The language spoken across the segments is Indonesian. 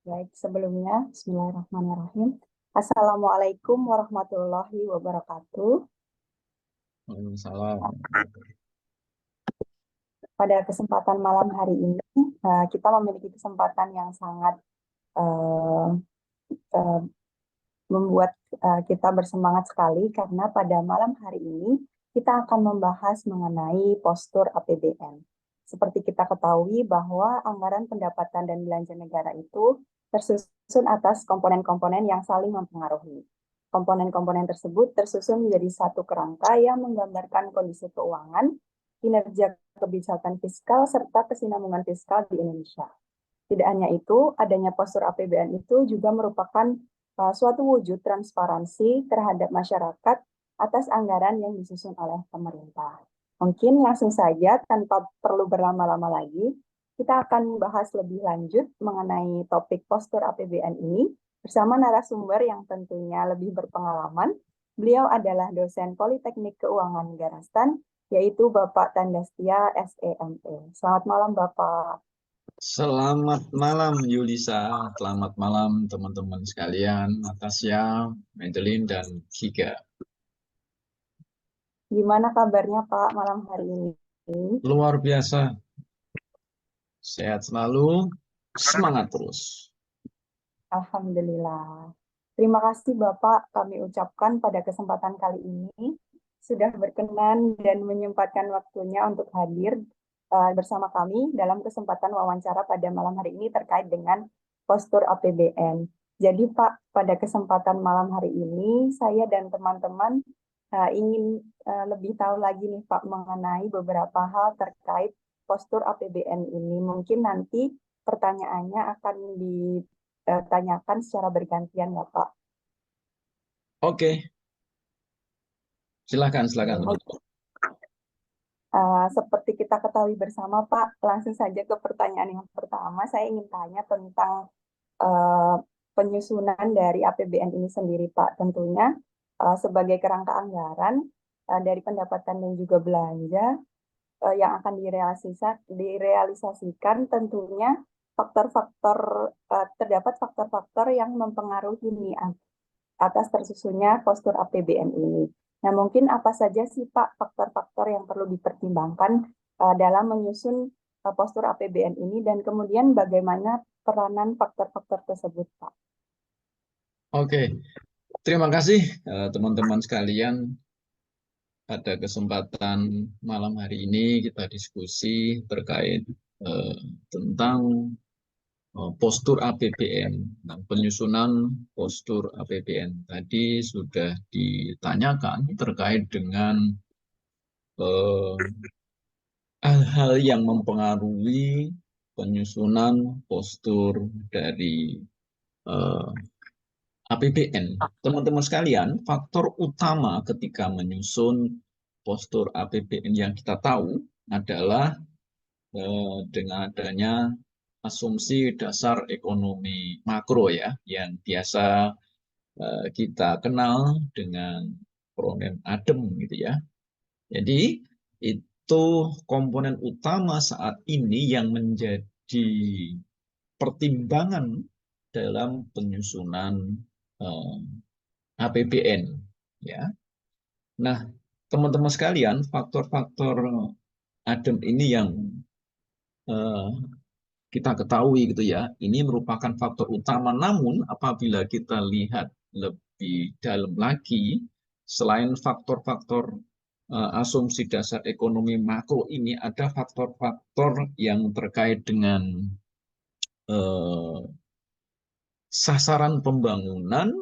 Baik, sebelumnya, Bismillahirrahmanirrahim. Assalamualaikum warahmatullahi wabarakatuh. Salam. Pada kesempatan malam hari ini, kita memiliki kesempatan yang sangat eh, eh, membuat kita bersemangat sekali karena pada malam hari ini kita akan membahas mengenai postur APBN. Seperti kita ketahui bahwa anggaran pendapatan dan belanja negara itu tersusun atas komponen-komponen yang saling mempengaruhi. Komponen-komponen tersebut tersusun menjadi satu kerangka yang menggambarkan kondisi keuangan, kinerja kebijakan fiskal, serta kesinambungan fiskal di Indonesia. Tidak hanya itu, adanya postur APBN itu juga merupakan suatu wujud transparansi terhadap masyarakat atas anggaran yang disusun oleh pemerintah. Mungkin langsung saja tanpa perlu berlama-lama lagi, kita akan bahas lebih lanjut mengenai topik postur APBN ini bersama narasumber yang tentunya lebih berpengalaman. Beliau adalah dosen Politeknik Keuangan Garastan, yaitu Bapak Tandastia SEME. Selamat malam Bapak. Selamat malam Yulisa, selamat malam teman-teman sekalian, Natasha, Madeline, dan Giga. Gimana kabarnya Pak malam hari ini? Luar biasa, sehat selalu, semangat terus. Alhamdulillah. Terima kasih Bapak kami ucapkan pada kesempatan kali ini sudah berkenan dan menyempatkan waktunya untuk hadir bersama kami dalam kesempatan wawancara pada malam hari ini terkait dengan postur APBN. Jadi Pak, pada kesempatan malam hari ini saya dan teman-teman ingin lebih tahu lagi nih Pak mengenai beberapa hal terkait postur APBN ini. Mungkin nanti pertanyaannya akan ditanyakan secara bergantian ya Pak. Oke, silakan teman-teman. Seperti kita ketahui bersama Pak, langsung saja ke pertanyaan yang pertama. Saya ingin tanya tentang uh, penyusunan dari APBN ini sendiri Pak. Tentunya sebagai kerangka anggaran dari pendapatan dan juga belanja yang akan direalisasikan tentunya faktor-faktor terdapat faktor-faktor yang mempengaruhi nih atas tersusunnya postur APBN ini. Nah, mungkin apa saja sih Pak faktor-faktor yang perlu dipertimbangkan dalam menyusun postur APBN ini dan kemudian bagaimana peranan faktor-faktor tersebut Pak? Oke, terima kasih teman-teman sekalian. Pada kesempatan malam hari ini kita diskusi terkait eh, tentang postur APBN. Nah, penyusunan postur APBN tadi sudah ditanyakan terkait dengan eh, hal-hal yang mempengaruhi penyusunan postur dari eh, APBN. Teman-teman sekalian, faktor utama ketika menyusun postur APBN yang kita tahu adalah dengan adanya asumsi dasar ekonomi makro ya, yang biasa kita kenal dengan akronim ADEM gitu ya. Jadi itu komponen utama saat ini yang menjadi pertimbangan dalam penyusunan eh, APBN ya. Nah, teman-teman sekalian, faktor-faktor ADEM ini yang eh, kita ketahui gitu ya, ini merupakan faktor utama. Namun apabila kita lihat lebih dalam lagi, selain faktor-faktor asumsi dasar ekonomi makro ini, ada faktor-faktor yang terkait dengan eh, sasaran pembangunan,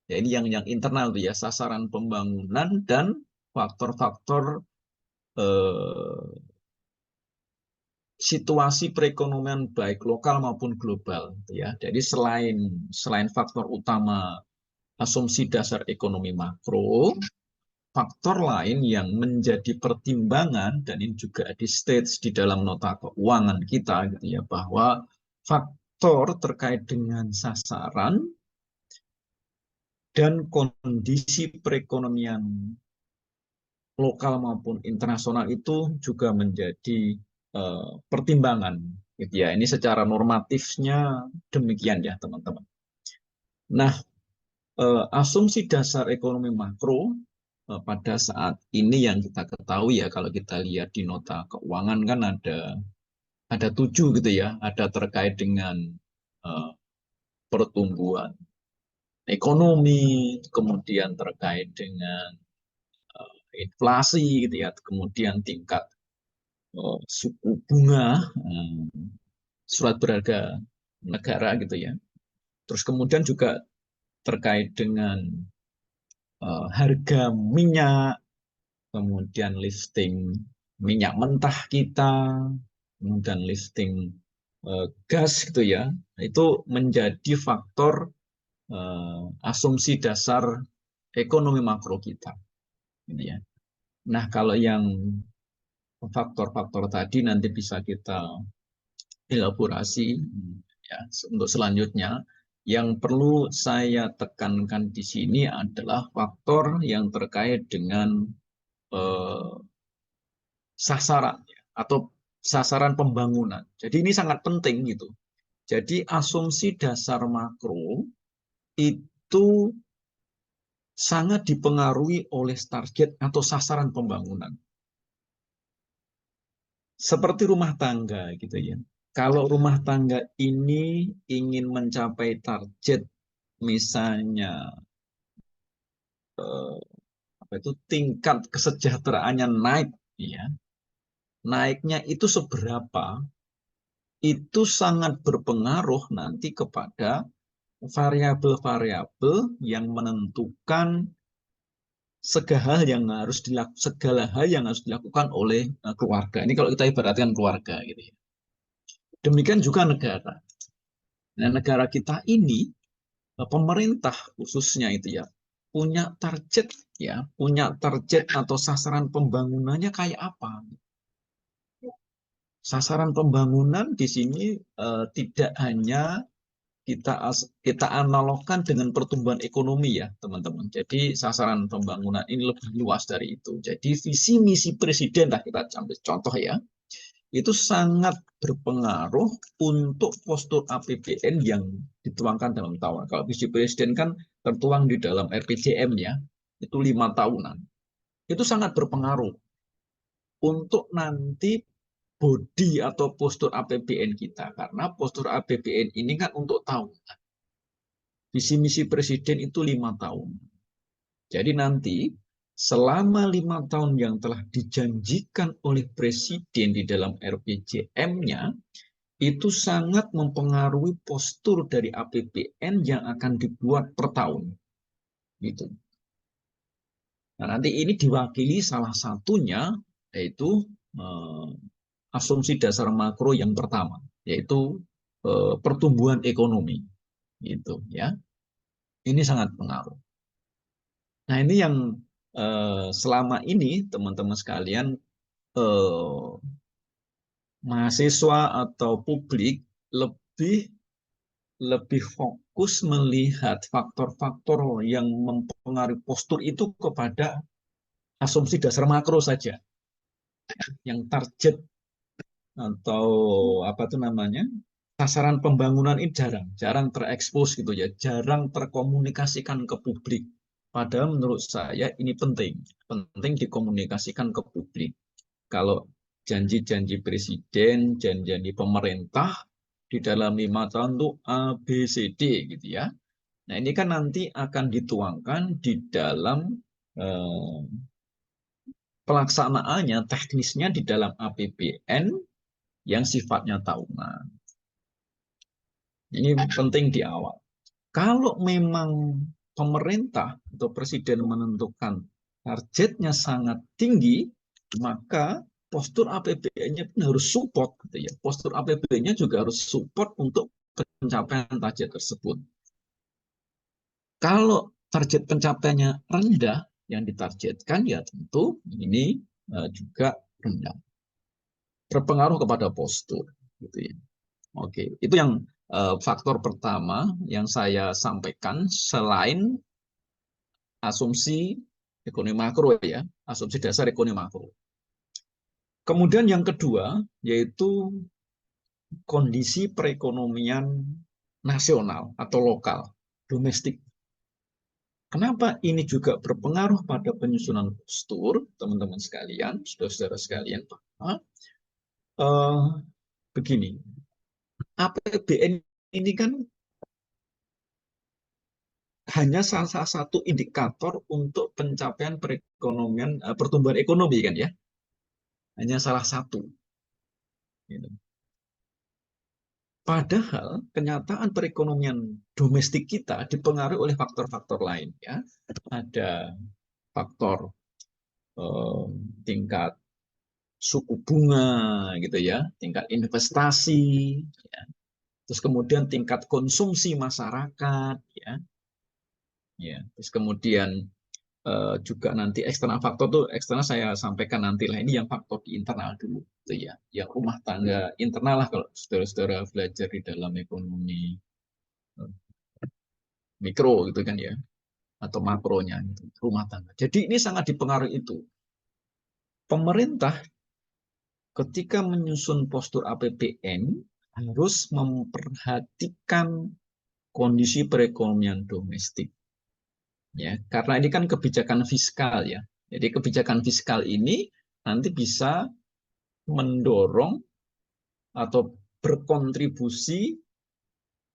ya ini yang internal tuh ya, sasaran pembangunan dan faktor-faktor eh, situasi perekonomian baik lokal maupun global ya. Jadi selain faktor utama asumsi dasar ekonomi makro, faktor lain yang menjadi pertimbangan dan ini juga di stage di dalam nota keuangan kita gitu ya, bahwa faktor terkait dengan sasaran dan kondisi perekonomian lokal maupun internasional itu juga menjadi pertimbangan gitu ya. Ini secara normatifnya demikian ya teman-teman. Nah, asumsi dasar ekonomi makro pada saat ini yang kita ketahui ya, kalau kita lihat di nota keuangan kan ada 7 gitu ya, ada terkait dengan eh, pertumbuhan ekonomi, kemudian terkait dengan inflasi gitu ya, kemudian tingkat suku bunga, surat berharga negara gitu ya. Terus kemudian juga terkait dengan harga minyak, kemudian lifting minyak mentah kita, kemudian lifting gas gitu ya. Itu menjadi faktor asumsi dasar ekonomi makro kita. Gitu ya. Nah, kalau yang faktor-faktor tadi nanti bisa kita elaborasi ya untuk selanjutnya. Yang perlu saya tekankan di sini adalah faktor yang terkait dengan eh, sasaran ya, atau sasaran pembangunan. Jadi ini sangat penting gitu. Jadi asumsi dasar makro itu sangat dipengaruhi oleh target atau sasaran pembangunan. Seperti rumah tangga gitu ya. Kalau rumah tangga ini ingin mencapai target misalnya eh, apa itu tingkat kesejahteraannya naik ya. Naiknya itu seberapa? Itu sangat berpengaruh nanti kepada variabel-variabel yang menentukan segala hal yang harus dilakukan oleh keluarga. Ini kalau kita ibaratkan keluarga gitu ya. Demikian juga negara. Nah, negara kita ini pemerintah khususnya itu ya punya target atau sasaran pembangunannya kayak apa? Sasaran pembangunan di sini tidak hanya kita analogkan dengan pertumbuhan ekonomi ya teman-teman. Jadi sasaran pembangunan ini lebih luas dari itu. Jadi visi misi presiden lah kita ambil contoh ya. Itu sangat berpengaruh untuk postur APBN yang dituangkan dalam tahun. Kalau visi presiden kan tertuang di dalam RPJM ya, itu 5 tahunan. Itu sangat berpengaruh untuk nanti bodi atau postur APBN kita. Karena postur APBN ini kan untuk tahunan. Visi misi presiden itu 5 tahun. Jadi nanti selama 5 tahun yang telah dijanjikan oleh presiden di dalam RPJM-nya, itu sangat mempengaruhi postur dari APBN yang akan dibuat per tahun. Gitu. Nah, nanti ini diwakili salah satunya yaitu eh, asumsi dasar makro yang pertama, yaitu pertumbuhan ekonomi. Gitu ya. Ini sangat pengaruh. Nah, ini yang selama ini teman-teman sekalian eh, mahasiswa atau publik lebih lebih fokus melihat faktor-faktor yang mempengaruhi postur itu kepada asumsi dasar makro saja. Yang target atau apa itu namanya sasaran pembangunan ini jarang terekspos gitu ya, jarang terkomunikasikan ke publik. Padahal menurut saya ini penting dikomunikasikan ke publik. Kalau janji-janji presiden, janji-janji pemerintah di dalam 5 tahun itu A, B, C, D gitu ya. Nah ini kan nanti akan dituangkan di dalam eh, pelaksanaannya, teknisnya di dalam APBN yang sifatnya tahunan. Ini penting di awal. Kalau memang pemerintah atau presiden menentukan targetnya sangat tinggi, maka postur APBN-nya pun harus support gitu ya. Postur APBN-nya juga harus support untuk pencapaian target tersebut. Kalau target pencapaiannya rendah yang ditargetkan ya tentu ini juga rendah. Berpengaruh kepada postur gitu ya. Oke, itu yang faktor pertama yang saya sampaikan selain asumsi ekonomi makro ya, asumsi dasar ekonomi makro. Kemudian yang kedua yaitu kondisi perekonomian nasional atau lokal, domestik. Kenapa ini juga berpengaruh pada penyusunan postur, teman-teman sekalian, saudara-saudara sekalian, bahwa begini, APBN ini kan hanya salah satu indikator untuk pencapaian perekonomian, pertumbuhan ekonomi kan ya, hanya salah satu. Gitu. Padahal kenyataan perekonomian domestik kita dipengaruhi oleh faktor-faktor lain ya. Ada faktor tingkat suku bunga gitu ya, tingkat investasi, ya. Terus kemudian tingkat konsumsi masyarakat, ya. Terus kemudian juga nanti eksternal faktor tuh eksternal saya sampaikan nanti lah, ini yang faktor di internal dulu, gitu ya, yang rumah tangga internal lah kalau saudara-saudara belajar di dalam ekonomi mikro gitu kan ya, atau makronya gitu, rumah tangga. Jadi ini sangat dipengaruhi itu. Pemerintah ketika menyusun postur APBN harus memperhatikan kondisi perekonomian domestik. Ya, karena ini kan kebijakan fiskal ya. Jadi kebijakan fiskal ini nanti bisa mendorong atau berkontribusi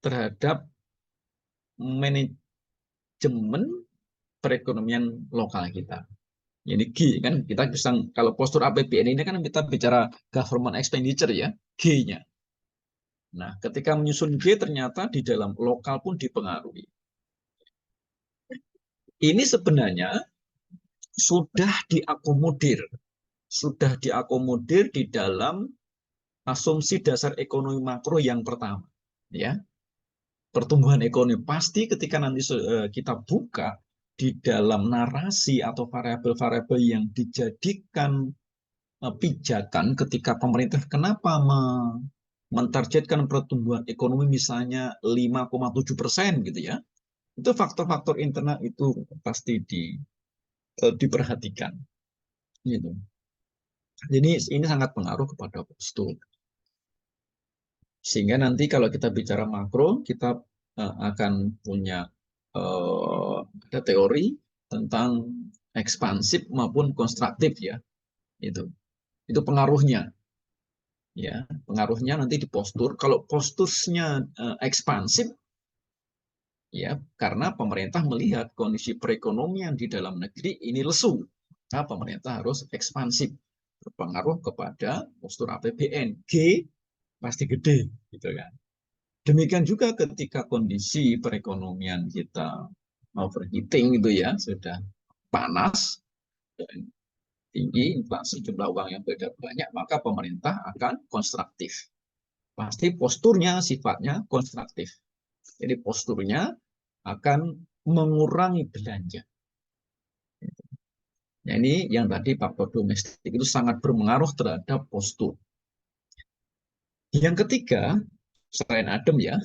terhadap manajemen perekonomian lokal kita. Ini G kan, kita bisa, kalau postur APBN ini kan kita bicara government expenditure ya, G-nya. Nah, ketika menyusun G ternyata di dalam lokal pun dipengaruhi. Ini sebenarnya sudah diakomodir di dalam asumsi dasar ekonomi makro yang pertama, ya. Pertumbuhan ekonomi pasti ketika nanti kita buka di dalam narasi atau variabel-variabel yang dijadikan pijakan ketika pemerintah kenapa mentargetkan pertumbuhan ekonomi misalnya 5,7% gitu ya. Itu faktor-faktor internal itu pasti diperhatikan gitu. Jadi ini sangat pengaruh kepada postur. Sehingga nanti kalau kita bicara makro, kita akan punya ada teori tentang ekspansif maupun konstruktif ya. Itu pengaruhnya. Ya, pengaruhnya nanti di postur. Kalau posturnya ekspansif, ya karena pemerintah melihat kondisi perekonomian di dalam negeri ini lesu, maka pemerintah harus ekspansif, berpengaruh kepada postur APBN. G pasti gede, gitu kan. Demikian juga ketika kondisi perekonomian kita overheating gitu ya, sudah panas dan tinggi, inflasi, jumlah uang yang beredar banyak, maka pemerintah akan konstruktif. Pasti posturnya sifatnya konstruktif. Jadi posturnya akan mengurangi belanja. Nah, ini yang tadi faktor domestik itu sangat berpengaruh terhadap postur. Yang ketiga, selain adem ya,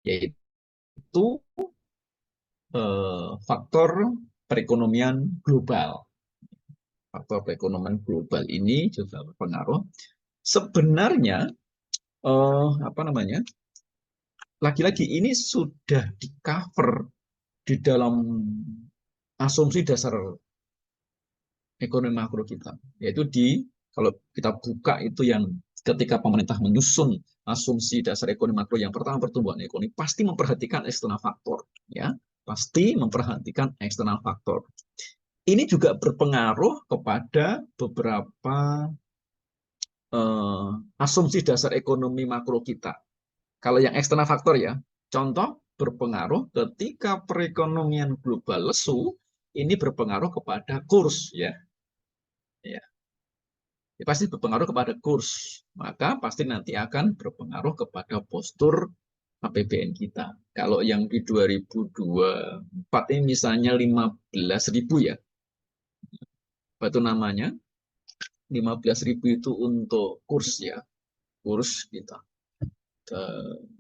yaitu faktor perekonomian global. Faktor perekonomian global ini juga berpengaruh. Sebenarnya apa namanya? Lagi-lagi ini sudah di cover di dalam asumsi dasar ekonomi makro kita, yaitu kalau kita buka itu yang ketika pemerintah menyusun asumsi dasar ekonomi makro yang pertama pertumbuhan ekonomi pasti memperhatikan eksternal faktor, ya pasti memperhatikan eksternal faktor. Ini juga berpengaruh kepada beberapa asumsi dasar ekonomi makro kita. Kalau yang eksternal faktor ya, contoh berpengaruh ketika perekonomian global lesu, ini berpengaruh kepada kurs ya. Ya. Pasti berpengaruh kepada kurs, maka pasti nanti akan berpengaruh kepada postur APBN kita. Kalau yang di 2024 ini misalnya 15.000 ya, apa itu namanya? 15.000 itu untuk kurs ya, kurs kita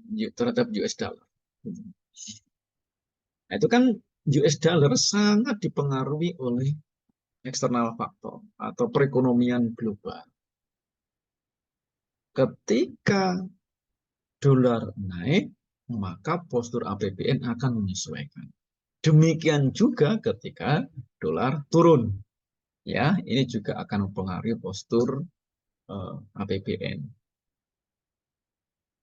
terhadap US dollar. Nah, itu kan US dollar sangat dipengaruhi oleh eksternal faktor atau perekonomian global. ketika dolar naik, maka postur APBN akan menyesuaikan. Demikian juga ketika dolar turun. Ya, ini juga akan mempengaruhi postur APBN.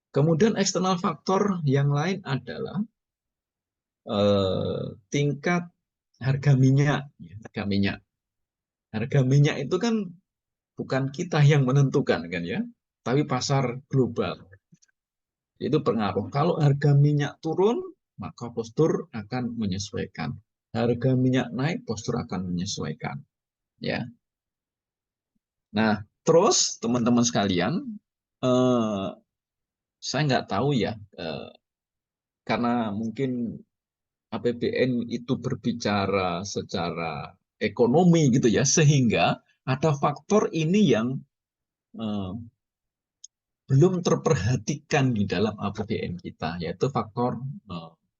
Kemudian eksternal faktor yang lain adalah tingkat harga minyak. Harga minyak. Harga minyak itu kan bukan kita yang menentukan kan ya, tapi pasar global. Itu pengaruh. Kalau harga minyak turun, maka postur akan menyesuaikan. Harga minyak naik, postur akan menyesuaikan. Ya. Nah, terus teman-teman sekalian, eh, saya nggak tahu ya, karena mungkin APBN itu berbicara secara ekonomi gitu ya, sehingga ada faktor ini yang eh, belum terperhatikan di dalam APBN kita, yaitu faktor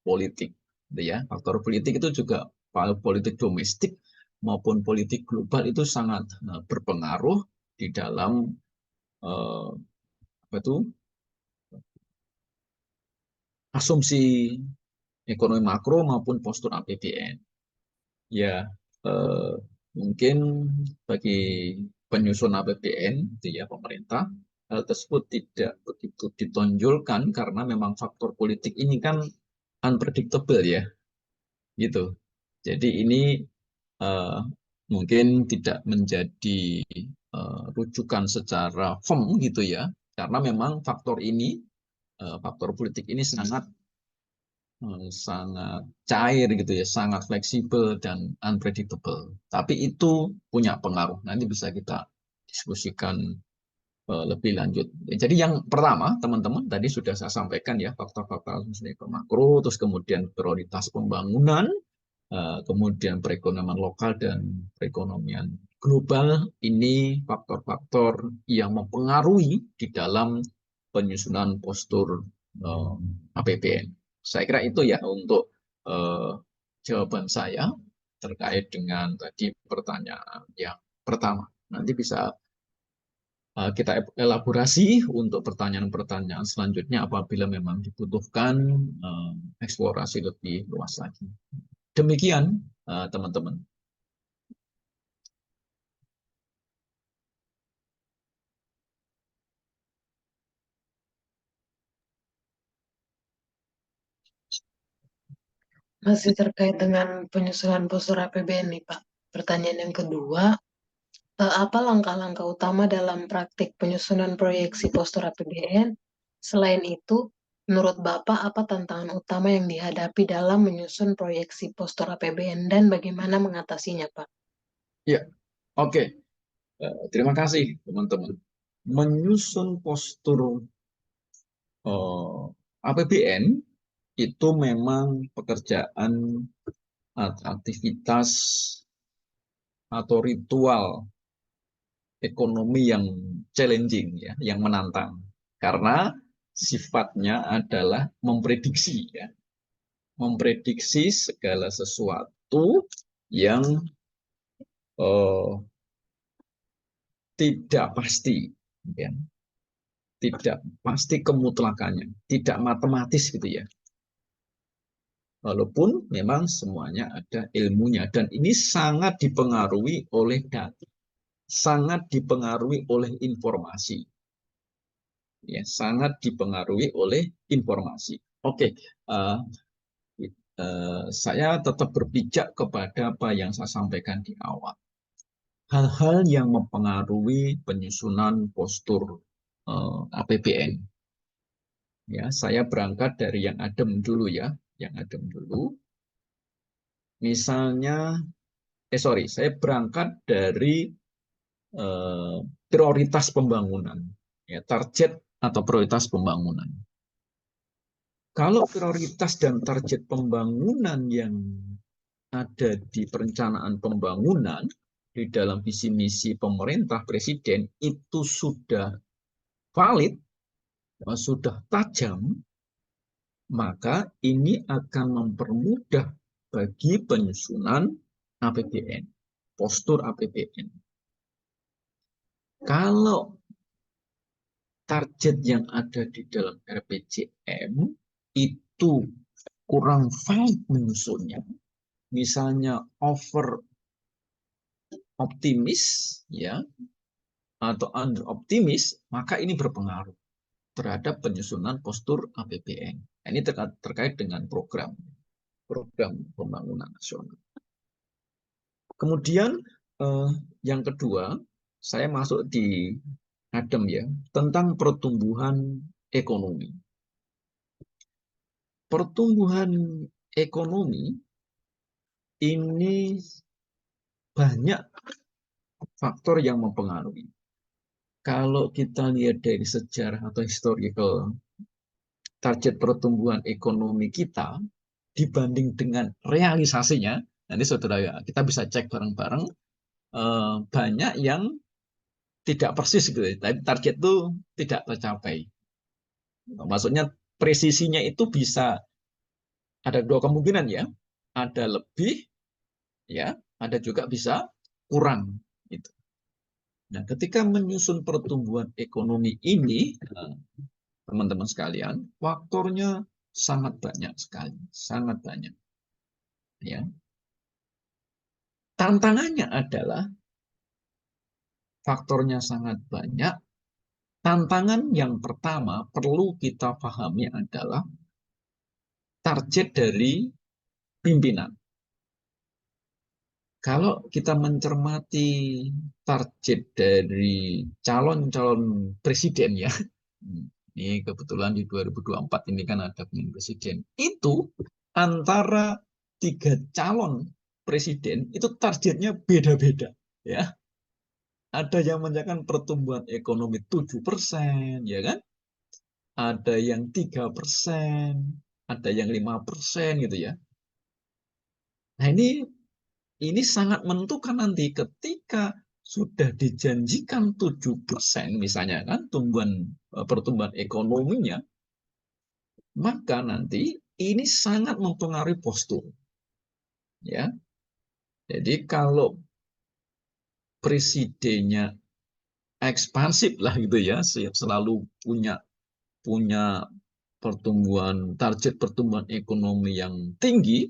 politik. Gitu ya. Faktor politik itu juga politik domestik maupun politik global itu sangat berpengaruh di dalam eh, apa itu asumsi ekonomi makro maupun postur APBN. Ya, eh, mungkin bagi penyusun APBN, itu ya pemerintah, hal tersebut tidak begitu ditonjolkan karena memang faktor politik ini kan unpredictable ya, gitu. Jadi ini eh, mungkin tidak menjadi rujukan secara firm gitu ya, karena memang faktor ini, faktor politik ini sangat cair gitu ya, sangat fleksibel dan unpredictable. Tapi itu punya pengaruh. Nanti bisa kita diskusikan lebih lanjut. Jadi yang pertama, teman-teman, tadi sudah saya sampaikan ya, faktor-faktor makro, terus kemudian prioritas pembangunan, kemudian perekonomian lokal dan perekonomian global. Ini faktor-faktor yang mempengaruhi di dalam penyusunan postur APBN. Saya kira itu ya untuk eh, jawaban saya terkait dengan tadi pertanyaan yang pertama. Nanti bisa kita elaborasi untuk pertanyaan-pertanyaan selanjutnya apabila memang dibutuhkan eksplorasi lebih luas lagi. Demikian, teman-teman. Masih terkait dengan penyusunan postur APBN nih, Pak. Pertanyaan yang kedua, apa langkah-langkah utama dalam praktik penyusunan proyeksi postur APBN? Selain itu, menurut Bapak, apa tantangan utama yang dihadapi dalam menyusun proyeksi postur APBN dan bagaimana mengatasinya, Pak? Ya, oke. Terima kasih, teman-teman. Menyusun postur APBN itu memang pekerjaan atau aktivitas atau ritual ekonomi yang challenging ya, yang menantang. Karena sifatnya adalah memprediksi ya, memprediksi segala sesuatu yang eh, tidak pasti, ya. Tidak pasti kemutlakannya, tidak matematis gitu ya. Walaupun memang semuanya ada ilmunya dan ini sangat dipengaruhi oleh data, sangat dipengaruhi oleh informasi, ya, sangat dipengaruhi oleh informasi. Oke, uh, saya tetap berpijak kepada apa yang saya sampaikan di awal. Hal-hal yang mempengaruhi penyusunan postur APBN. Ya, saya berangkat dari yang adem dulu ya, yang adem dulu. Misalnya, saya berangkat dari prioritas pembangunan, ya, target atau prioritas pembangunan. Kalau prioritas dan target pembangunan yang ada di perencanaan pembangunan di dalam visi misi pemerintah presiden itu sudah valid, sudah tajam, maka ini akan mempermudah bagi penyusunan APBN, postur APBN. Kalau target yang ada di dalam RPJM itu kurang valid menyusunnya, misalnya over optimis ya atau under optimis, maka ini berpengaruh terhadap penyusunan postur APBN. Ini terkait dengan program pembangunan nasional. Kemudian yang kedua, saya masuk di Adam ya, tentang pertumbuhan ekonomi. Pertumbuhan ekonomi ini banyak faktor yang mempengaruhi. Kalau kita lihat dari sejarah atau historical target pertumbuhan ekonomi kita dibanding dengan realisasinya, nanti saudara kita bisa cek bareng-bareng, banyak yang tidak persis gitu. Tapi target itu tidak tercapai. Maksudnya presisinya itu bisa ada dua kemungkinan ya, ada lebih ya, ada juga bisa kurang gitu. Nah, ketika menyusun pertumbuhan ekonomi ini, teman-teman sekalian, faktornya sangat banyak sekali, sangat banyak. Ya, tantangannya adalah faktornya sangat banyak. Tantangan yang pertama perlu kita pahami adalah target dari pimpinan. Kalau kita mencermati target dari calon-calon presiden ya, ini kebetulan di 2024 ini kan ada pemilihan presiden, itu antara 3 calon presiden itu targetnya beda-beda ya. Ada yang menjalankan pertumbuhan ekonomi 7%, ya kan? Ada yang 3%, ada yang 5% gitu ya. Nah, ini sangat menentukan nanti ketika sudah dijanjikan 7% misalnya kan pertumbuhan ekonominya, maka nanti ini sangat mempengaruhi postur. Ya. Jadi kalau presidennya ekspansif lah gitu ya, selalu punya target pertumbuhan ekonomi yang tinggi,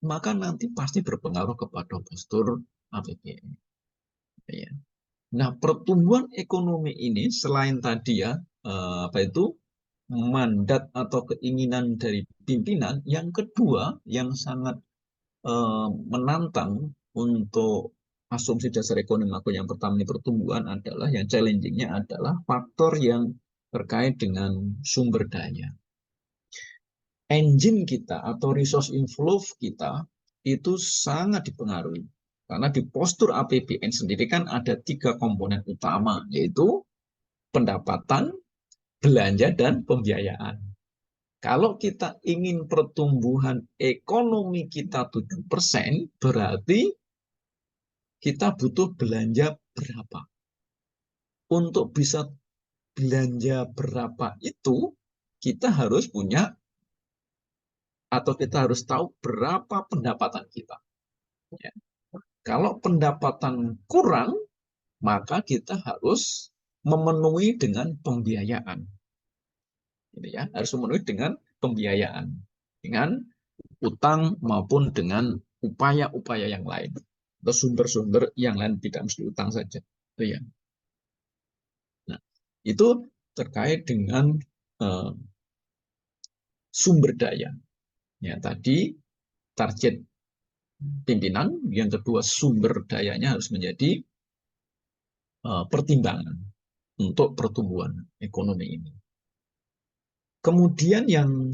maka nanti pasti berpengaruh kepada postur APBN. Ya. Nah, pertumbuhan ekonomi ini selain tadi ya, mandat atau keinginan dari pimpinan, yang kedua yang sangat menantang untuk asumsi dasar ekonomi makro yang pertama ini pertumbuhan adalah yang challengingnya adalah faktor yang terkait dengan sumber daya. Engine kita atau resource inflow kita itu sangat dipengaruhi. Karena di postur APBN sendiri kan ada 3 komponen utama, yaitu pendapatan, belanja, dan pembiayaan. Kalau kita ingin pertumbuhan ekonomi kita 7%, berarti kita butuh belanja berapa. Untuk bisa belanja berapa itu, kita harus punya atau kita harus tahu berapa pendapatan kita. Ya. Kalau pendapatan kurang, maka kita harus memenuhi dengan pembiayaan. Gitu ya, harus memenuhi dengan pembiayaan, dengan utang maupun dengan upaya-upaya yang lain atau sumber-sumber yang lain, tidak mesti utang saja. Itu ya. Nah, itu terkait dengan sumber daya. Ya, tadi target pimpinan, yang kedua sumber dayanya harus menjadi pertimbangan untuk pertumbuhan ekonomi ini. Kemudian yang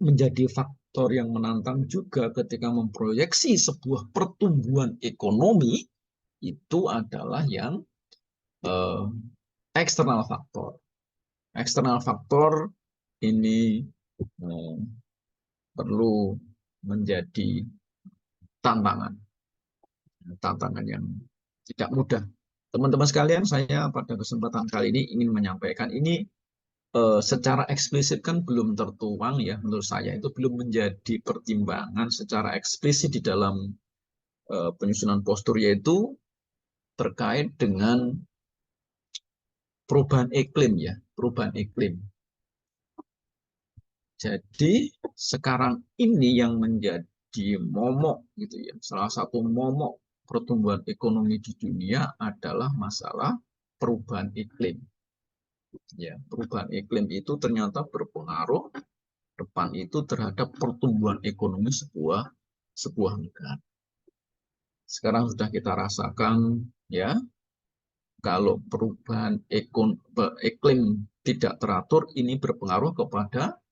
menjadi faktor yang menantang juga ketika memproyeksi sebuah pertumbuhan ekonomi itu adalah yang eksternal faktor. Eksternal faktor ini perlu menjadi tantangan yang tidak mudah. Teman-teman sekalian, saya pada kesempatan kali ini ingin menyampaikan ini secara eksplisit kan belum tertuang ya, menurut saya itu belum menjadi pertimbangan secara eksplisit di dalam uh, penyusunan postur, yaitu terkait dengan perubahan iklim ya, perubahan iklim. Jadi sekarang ini yang menjadi momok gitu ya, salah satu momok pertumbuhan ekonomi di dunia adalah masalah perubahan iklim. Ya, perubahan iklim itu ternyata berpengaruh depan itu terhadap pertumbuhan ekonomi sebuah negara. Sekarang sudah kita rasakan ya, kalau perubahan iklim tidak teratur ini berpengaruh kepada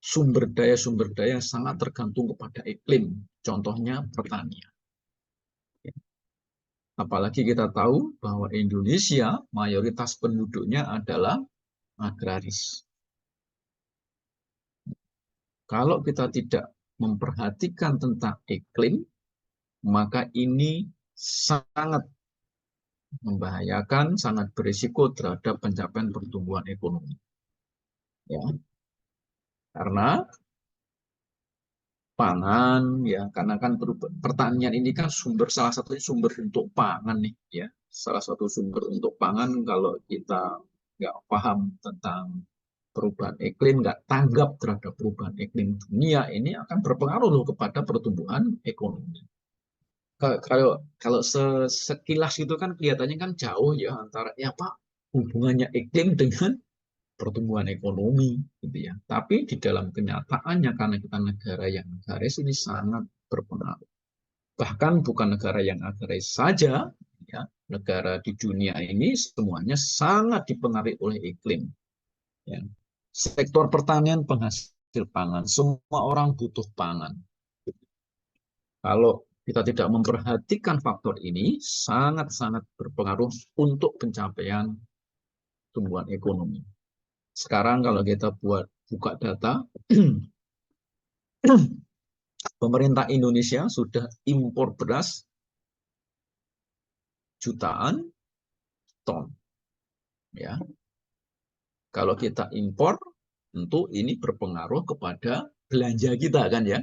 sumber daya yang sangat tergantung kepada iklim. Contohnya pertanian. Apalagi kita tahu bahwa Indonesia mayoritas penduduknya adalah agraris. Kalau kita tidak memperhatikan tentang iklim, maka ini sangat membahayakan, sangat berisiko terhadap pencapaian pertumbuhan ekonomi. Ya, karena pangan, ya, karena kan pertanian ini kan salah satu sumber untuk pangan nih, ya, salah satu sumber untuk pangan. Kalau kita nggak paham tentang perubahan iklim, nggak tanggap terhadap perubahan iklim dunia, ini akan berpengaruh loh kepada pertumbuhan ekonomi. Kalau sekilas itu kan kelihatannya kan jauh ya antara ya Pak hubungannya iklim dengan pertumbuhan ekonomi gitu ya. Tapi di dalam kenyataannya karena kita negara yang agraris ini sangat berpengaruh. Bahkan bukan negara yang agraris saja ya, negara di dunia ini semuanya sangat dipengaruhi oleh iklim. Ya. Sektor pertanian penghasil pangan, semua orang butuh pangan. Kalau kita tidak memperhatikan faktor ini, sangat-sangat berpengaruh untuk pencapaian pertumbuhan ekonomi. Sekarang kalau kita buka data, pemerintah Indonesia sudah impor beras jutaan ton. Ya, kalau kita impor, tentu ini berpengaruh kepada belanja kita kan ya.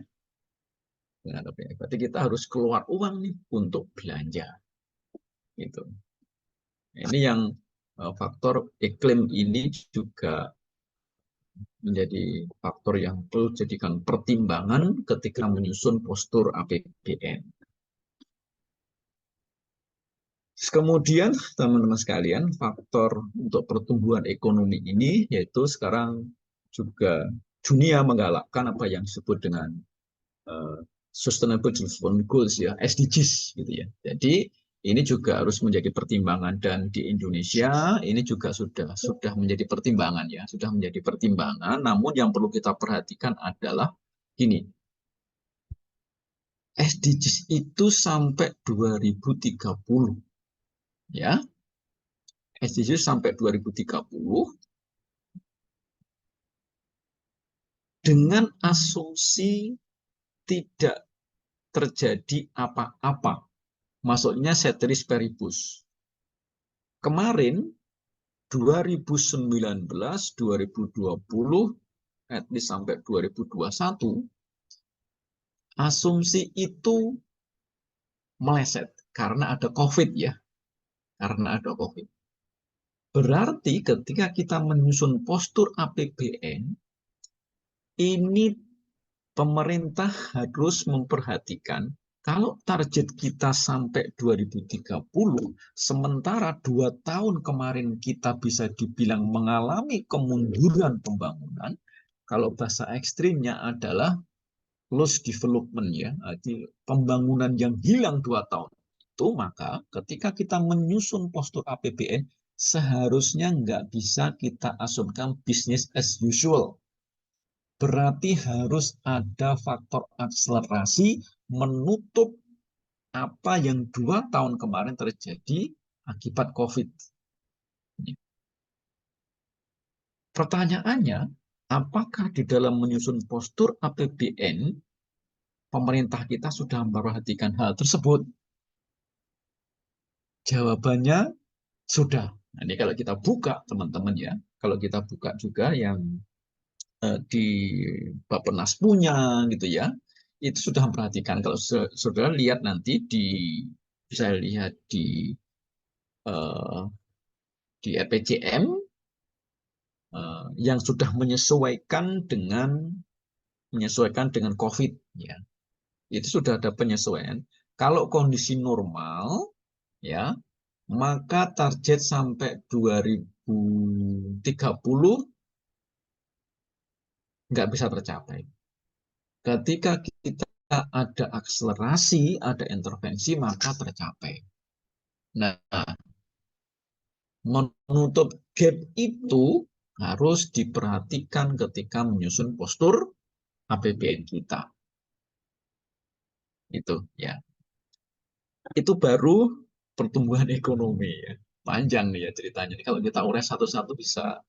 Berarti kita harus keluar uang nih untuk belanja. Gitu. Ini yang faktor iklim ini juga menjadi faktor yang perlu dijadikan pertimbangan ketika menyusun postur APBN. Kemudian, teman-teman sekalian, faktor untuk pertumbuhan ekonomi ini yaitu sekarang juga dunia menggalakkan apa yang disebut dengan Sustainable Development Goals ya, SDGs gitu ya. Jadi ini juga harus menjadi pertimbangan dan di Indonesia ini juga sudah menjadi pertimbangan ya, sudah menjadi pertimbangan. Namun yang perlu kita perhatikan adalah gini, SDGs itu sampai 2030 ya, SDGs sampai 2030 dengan asumsi tidak terjadi apa-apa. Maksudnya ceteris paribus. Kemarin 2019, 2020, at least sampai 2021, asumsi itu meleset karena ada COVID ya. Karena ada COVID. Berarti ketika kita menyusun postur APBN, ini pemerintah harus memperhatikan kalau target kita sampai 2030, sementara 2 tahun kemarin kita bisa dibilang mengalami kemunduran pembangunan, kalau bahasa ekstrimnya adalah lost development ya, arti pembangunan yang hilang 2 tahun itu, maka ketika kita menyusun postur APBN, seharusnya nggak bisa kita asumsikan business as usual. Berarti harus ada faktor akselerasi menutup apa yang 2 tahun kemarin terjadi akibat COVID. Pertanyaannya, apakah di dalam menyusun postur APBN, pemerintah kita sudah memperhatikan hal tersebut? Jawabannya sudah. Nah, ini kalau kita buka, teman-teman ya, kalau kita buka juga yang di Bappenas punya gitu ya, itu sudah memperhatikan. Kalau saudara lihat nanti bisa lihat di eh, di RPJM yang sudah menyesuaikan dengan COVID, ya. Itu sudah ada penyesuaian. Kalau kondisi normal, ya, maka target sampai 2030 nggak bisa tercapai. Ketika kita ada akselerasi, ada intervensi, maka tercapai. Nah, menutup gap itu harus diperhatikan ketika menyusun postur APBN kita. Itu ya. Itu baru pertumbuhan ekonomi, ya. Panjang nih ya ceritanya. Kalau kita urai satu-satu bisa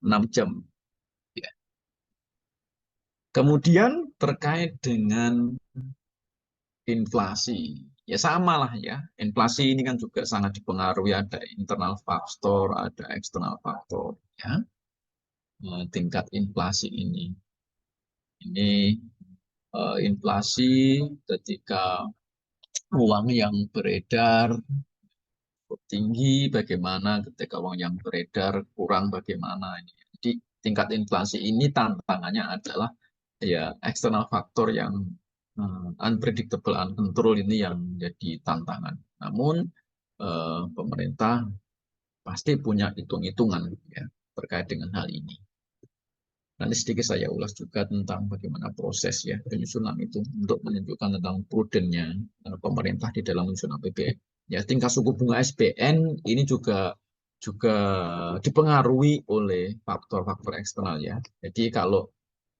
6 jam. Ya. Kemudian terkait dengan inflasi. Ya sama lah ya. Inflasi ini kan juga sangat dipengaruhi, ada internal faktor, ada eksternal faktor. Ya. Tingkat inflasi ini. Ini inflasi ketika uang yang beredar tinggi, bagaimana ketika uang yang beredar kurang, bagaimana ini. Jadi tingkat inflasi ini tantangannya adalah ya eksternal faktor yang unpredictable, uncontrolled ini yang jadi tantangan. Namun pemerintah pasti punya hitung-hitungan ya terkait dengan hal ini. Nanti sedikit saya ulas juga tentang bagaimana proses ya penyusunan itu untuk menunjukkan tentang prudennya pemerintah di dalam menyusun APBN. Ya, tingkat suku bunga SBN ini juga dipengaruhi oleh faktor-faktor eksternal ya. Jadi kalau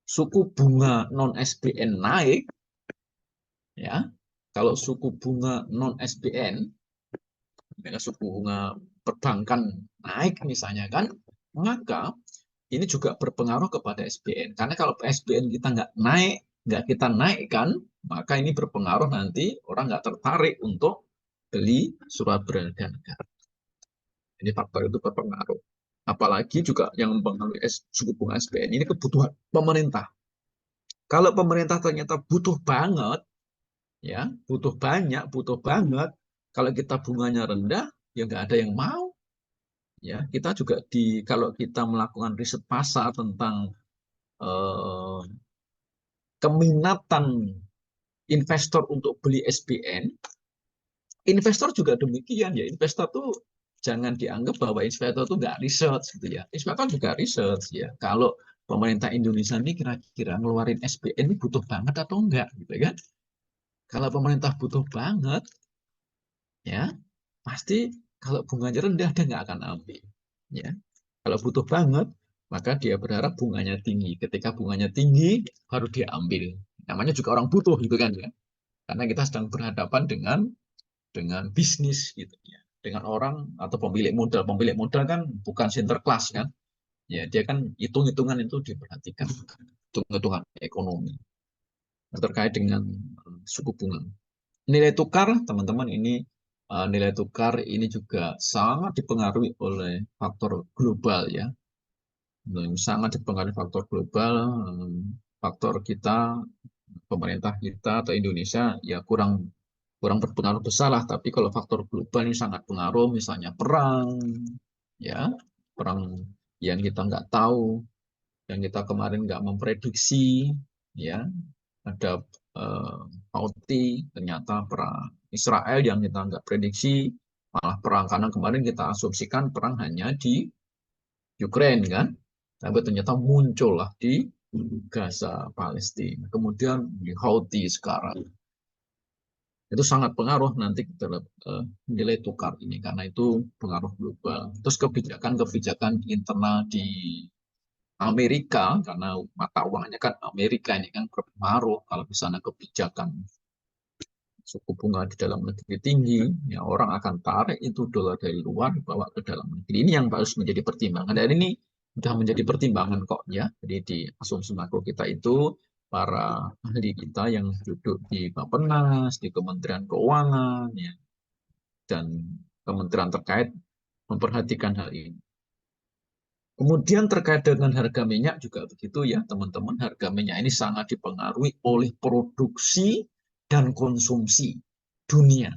suku bunga non SBN naik, ya, kalau suku bunga non SBN, suku bunga perbankan naik misalnya kan, maka ini juga berpengaruh kepada SBN. Karena kalau SBN kita nggak kita naikkan, maka ini berpengaruh nanti orang nggak tertarik untuk beli surat berharga negara. Ini faktor itu berpengaruh. Apalagi juga yang mempengaruhi suku bunga SBN ini kebutuhan pemerintah. Kalau pemerintah ternyata butuh banget, ya butuh banget. Kalau kita bunganya rendah, ya nggak ada yang mau. Ya, kita juga kalau kita melakukan riset pasar tentang keminatan investor untuk beli SBN, investor juga demikian ya. Investor tuh jangan dianggap bahwa investor tuh nggak research gitu ya. Investor juga research ya. Kalau pemerintah Indonesia ini kira-kira ngeluarin SBN ini butuh banget atau enggak gitu kan? Kalau pemerintah butuh banget, ya pasti kalau bunganya rendah dia nggak akan ambil. Ya, kalau butuh banget, maka dia berharap bunganya tinggi. Ketika bunganya tinggi, baru dia ambil. Namanya juga orang butuh gitu kan ya. Karena kita sedang berhadapan dengan bisnis gitu ya. Dengan orang atau pemilik modal. Pemilik modal kan bukan sinterklas kan. Ya, dia kan hitung-hitungan itu diperhatikan. Hitung-hitungan ekonomi. Terkait dengan suku bunga. Nilai tukar, teman-teman, ini nilai tukar ini juga sangat dipengaruhi oleh faktor global ya. Sangat dipengaruhi faktor global, faktor kita, pemerintah kita atau Indonesia ya kurang berpengaruh besar lah. Tapi kalau faktor global ini sangat pengaruh, misalnya perang, ya perang yang kita nggak tahu, yang kita kemarin nggak memprediksi, ya ada Houthi, ternyata perang Israel yang kita nggak prediksi malah perang, karena kemarin kita asumsikan perang hanya di Ukraine kan, tapi ternyata muncullah di Gaza, Palestina, kemudian di Houthi sekarang. Itu sangat pengaruh nanti terhadap nilai tukar ini, karena itu pengaruh global. Terus kebijakan internal di Amerika, karena mata uangnya kan Amerika ini kan berpengaruh. Kalau misalnya kebijakan suku bunga di dalam negeri tinggi, ya orang akan tarik itu dolar dari luar bawa ke dalam negeri. Ini yang harus menjadi pertimbangan. Dan ini sudah menjadi pertimbangan kok ya. Jadi di asumsi makro kita itu para ahli kita yang duduk di Bappenas, di Kementerian Keuangan, ya, dan kementerian terkait memperhatikan hal ini. Kemudian terkait dengan harga minyak juga begitu ya teman-teman. Harga minyak ini sangat dipengaruhi oleh produksi dan konsumsi dunia.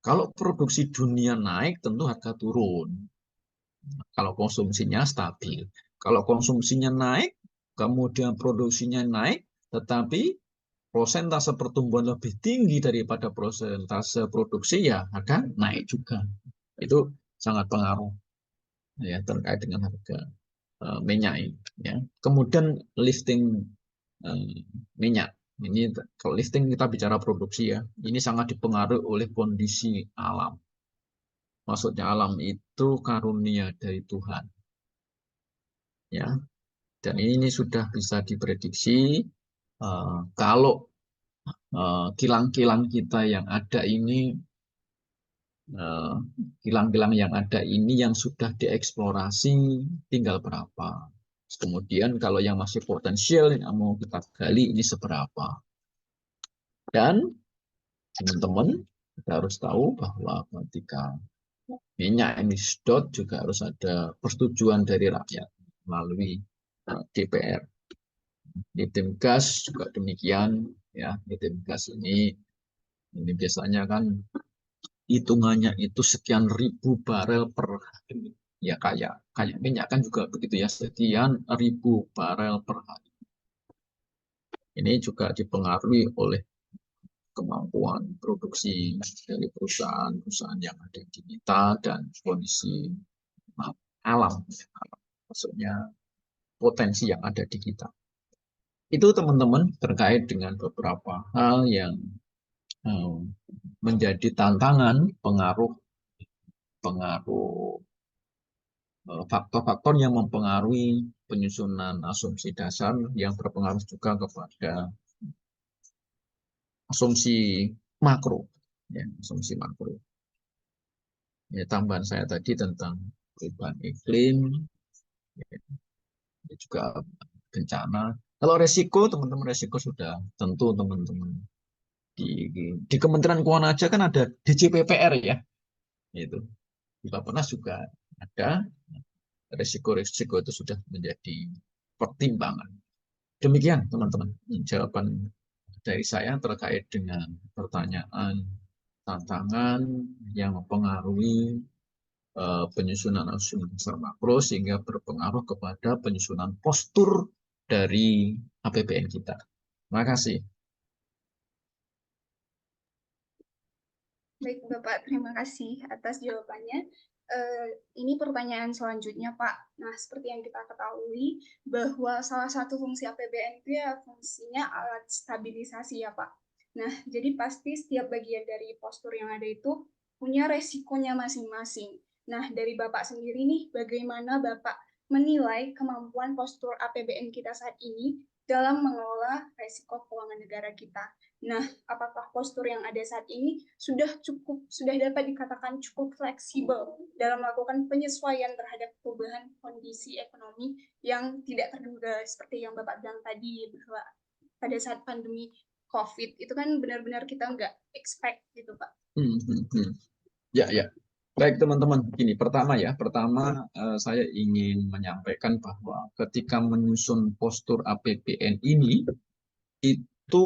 Kalau produksi dunia naik, tentu harga turun. Kalau konsumsinya stabil. Kalau konsumsinya naik, kemudian produksinya naik, tetapi prosentase pertumbuhan lebih tinggi daripada prosentase produksi, ya harga naik juga. Itu sangat pengaruh ya terkait dengan harga minyak ini. Ya. Kemudian lifting minyak. Ini kalau lifting kita bicara produksi ya, ini sangat dipengaruhi oleh kondisi alam. Maksudnya alam itu karunia dari Tuhan. Ya, dan ini sudah bisa diprediksi kalau kilang-kilang kita yang ada ini, kilang-kilang yang ada ini yang sudah dieksplorasi tinggal berapa. Kemudian kalau yang masih potensial yang mau kita gali ini seberapa. Dan teman-teman kita harus tahu bahwa ketika minyak ini sedot juga harus ada persetujuan dari rakyat melalui DPR. Di tim gas juga demikian ya. Di tim gas ini biasanya kan hitungannya itu sekian ribu barel per hari. Ya kayak minyak kan juga begitu ya, sekian ribu barel per hari. Ini juga dipengaruhi oleh kemampuan produksi dari perusahaan-perusahaan yang ada di kita dan kondisi alam, maksudnya potensi yang ada di kita. Itu teman-teman terkait dengan beberapa hal yang menjadi tantangan pengaruh faktor-faktor yang mempengaruhi penyusunan asumsi dasar yang berpengaruh juga kepada asumsi makro, ya, asumsi makro. Ya, tambahan saya tadi tentang perubahan iklim, ya, juga bencana. Kalau resiko, teman-teman resiko sudah tentu teman-teman di Kementerian Keuangan aja kan ada DJPPR ya, itu. Di Bappenas juga ada, resiko-resiko itu sudah menjadi pertimbangan. Demikian teman-teman jawaban dari saya terkait dengan pertanyaan tantangan yang mempengaruhi penyusunan asumsi besar makro sehingga berpengaruh kepada penyusunan postur dari APBN kita. Terima kasih. Baik, Bapak, terima kasih atas jawabannya. Ini pertanyaan selanjutnya, Pak. Nah, seperti yang kita ketahui, bahwa salah satu fungsi APBN itu ya fungsinya alat stabilisasi ya, Pak. Nah, jadi pasti setiap bagian dari postur yang ada itu punya resikonya masing-masing. Nah, dari Bapak sendiri nih, bagaimana Bapak menilai kemampuan postur APBN kita saat ini dalam mengelola resiko keuangan negara kita? Nah, apakah postur yang ada saat ini sudah dapat dikatakan cukup fleksibel dalam melakukan penyesuaian terhadap perubahan kondisi ekonomi yang tidak terduga seperti yang Bapak bilang tadi, bahwa pada saat pandemi COVID itu kan benar-benar kita nggak expect gitu, Pak. Ya. Baik teman-teman, ini pertama saya ingin menyampaikan bahwa ketika menyusun postur APBN ini itu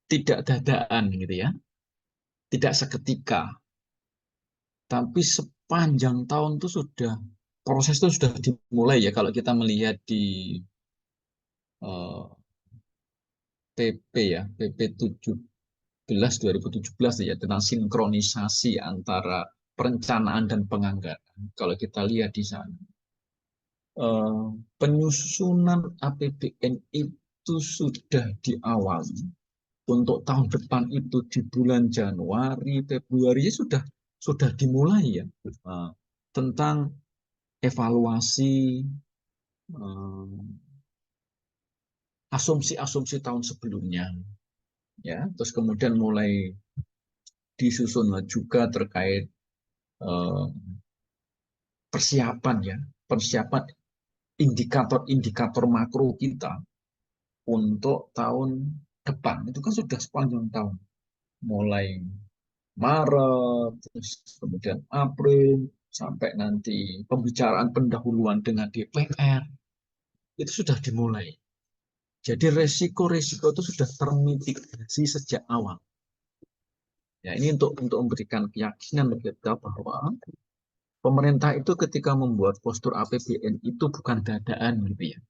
tidak dadaan gitu ya, tidak seketika, tapi sepanjang tahun itu proses itu sudah dimulai ya. Kalau kita melihat di PP ya, PP 2017 ya, tentang sinkronisasi antara perencanaan dan penganggaran. Kalau kita lihat di sana, penyusunan APBN itu sudah diawali untuk tahun depan itu di bulan Januari, Februari sudah dimulai ya, tentang evaluasi asumsi-asumsi tahun sebelumnya, ya. Terus kemudian mulai disusun juga terkait persiapan indikator-indikator makro kita untuk tahun depan. Itu kan sudah sepanjang tahun, mulai Maret, terus kemudian April, sampai nanti pembicaraan pendahuluan dengan DPR, itu sudah dimulai. Jadi resiko-resiko itu sudah termitigasi sejak awal. Ya, ini untuk memberikan keyakinan bagi kita bahwa pemerintah itu ketika membuat postur APBN itu bukan dadaan gitu ya.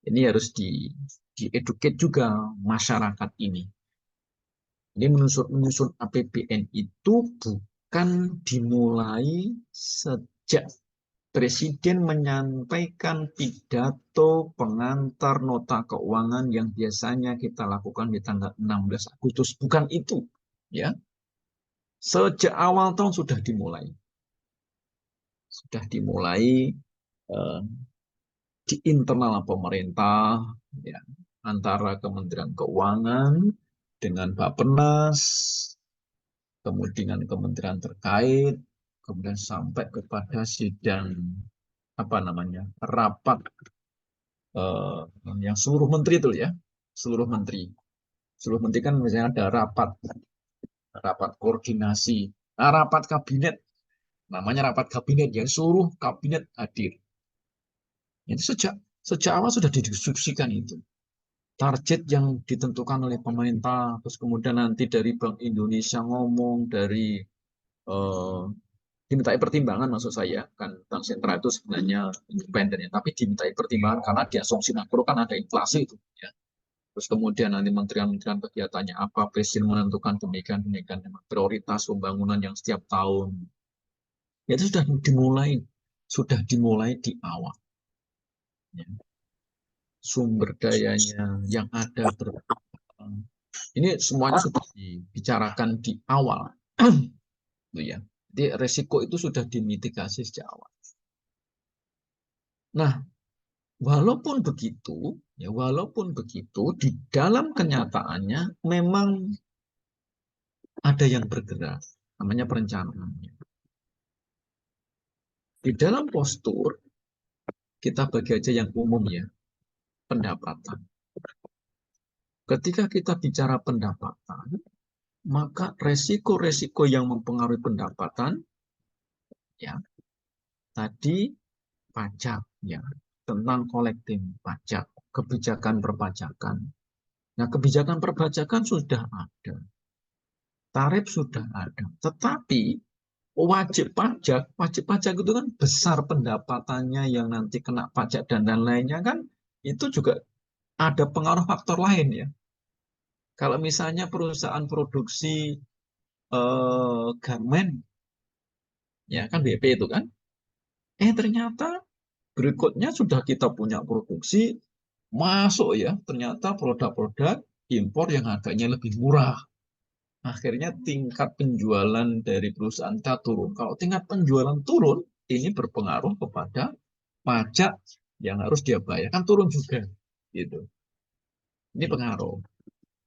Ini harus di-educate juga masyarakat ini. Ini menyusun APBN itu bukan dimulai sejak Presiden menyampaikan pidato pengantar nota keuangan yang biasanya kita lakukan di tanggal 16 Agustus. Bukan itu, ya. Sejak awal tahun sudah dimulai. Sudah dimulai di internal pemerintah, ya, antara Kementerian Keuangan dengan Bappenas, kemudian kementerian terkait, kemudian sampai kepada sidang rapat yang seluruh menteri itu ya, seluruh menteri kan misalnya ada rapat koordinasi, rapat kabinet, namanya rapat kabinet ya, seluruh kabinet hadir. Itu sejak awal sudah didiskusikan itu. Target yang ditentukan oleh pemerintah, terus kemudian nanti dari Bank Indonesia ngomong, dari dimintai pertimbangan maksud saya, kan Bank Sentral itu sebenarnya independen ya, tapi dimintai pertimbangan karena di asumsi makro kan ada inflasi itu ya. Terus kemudian nanti menterian-menterian kegiatannya apa, presiden menentukan demikian prioritas pembangunan yang setiap tahun. Itu sudah dimulai di awal. Ya. Sumber dayanya yang ada ini semuanya sudah dibicarakan di awal. Ya. Jadi resiko itu sudah dimitigasi sejak awal. Nah, walaupun begitu, di dalam kenyataannya memang ada yang bergerak, namanya perencanaan. Di dalam postur kita bagi aja yang umum ya, pendapatan. Ketika kita bicara pendapatan, maka resiko-resiko yang mempengaruhi pendapatan ya tadi pajak ya, tentang kolektif pajak, kebijakan perpajakan. Nah, kebijakan perpajakan sudah ada. Tarif sudah ada. Tetapi wajib pajak itu kan besar pendapatannya yang nanti kena pajak dan lainnya kan itu juga ada pengaruh faktor lain ya. Kalau misalnya perusahaan produksi garmen ya kan BP itu kan ternyata berikutnya sudah kita punya produksi masuk ya, ternyata produk-produk impor yang harganya lebih murah. Akhirnya tingkat penjualan dari perusahaan kita turun. Kalau tingkat penjualan turun, ini berpengaruh kepada pajak yang harus dia bayar, kan turun juga. Gitu. Ini pengaruh.